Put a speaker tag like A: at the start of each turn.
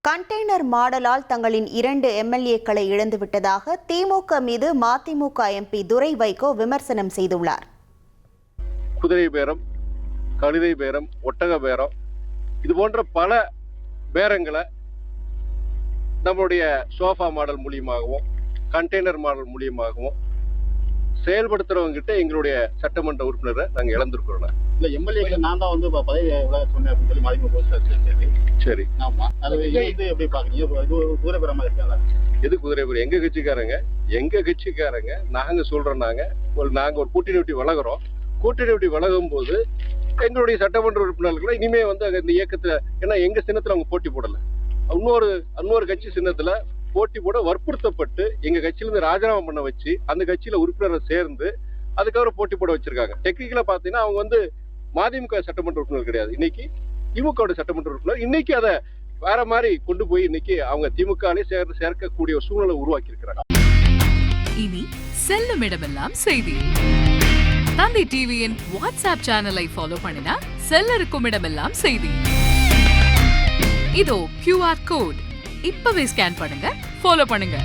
A: Container மாடலால் தங்களின் 2 எம்எல்ஏக்களை இழந்துவிட்டதாக திமுக மீது மதிமுக எம்பி துரை வைகோ விமர்சனம் செய்துள்ளார்.
B: குதிரை பேரம், கழுதை பேரம், ஒட்டக பேரம், இது போன்ற பல பேரங்களை நம்மளுடைய சோஃபா மாடல் மூலியமாகவும் கண்டெய்னர் மாடல் மூலியமாகவும் செயல்படுத்துறவங்க கிட்ட எங்களுடைய சட்டமன்ற உறுப்பினரை நாங்கள் இழந்திருக்கிறோம்.
C: இல்ல எம்எல்ஏ நான் தான் வந்து பதவி சொன்னேன் அப்படின்னு சொல்லி மதிமுக. சரி, ஆமா, அது எப்படி பாக்குறீங்க? இது குதிரை பேரமா இருக்காதா?
B: எது குதிரை பேரம்? எங்க கட்சிக்காரங்க நாங்க சொல்றோம், நாங்க ஒரு கூட்டணி விட்டு வளர்கிறோம். கூட்டணி விட்டு வளரும் போது எங்களுடைய சட்டமன்ற உறுப்பினர்களை இனிமே வந்து இந்த இயக்கத்துல, ஏன்னா எங்க சின்னத்துல அவங்க போட்டி போடல, இன்னொரு கட்சி சின்னத்துல போட்டி போட வற்புறுத்தப்பட்டு எங்க கட்சியிலிருந்து ராஜினாமா பண்ண வச்சு அந்த கட்சியில உறுப்பினரை சேர்ந்து அதுக்கப்புறம் போட்டி போட வச்சிருக்காங்க. டெக்னிக்கலா பாத்தீங்கன்னா அவங்க வந்து மதிமுக சட்டமன்ற உறுப்பினர் கிடையாது, இன்னைக்கு திமுக சட்டமன்ற உறுப்பினர். இன்னைக்கு அதை வேற மாதிரி கொண்டு போய் இன்னைக்கு அவங்க திமுக சேர்க்கக்கூடிய சூழ்நிலை உருவாக்கி இருக்கிறாங்க.
D: இனி செல்லும் இடமெல்லாம் செய்தி. தந்தை டிவியின் வாட்ஸ்அப் சேனலை ஃபாலோ பண்ணினா செல்ல இருக்கும் இடமெல்லாம் செய்தி. இதோ QR கோட் இப்பவே ஸ்கேன் பண்ணுங்க, ஃபாலோ பண்ணுங்க.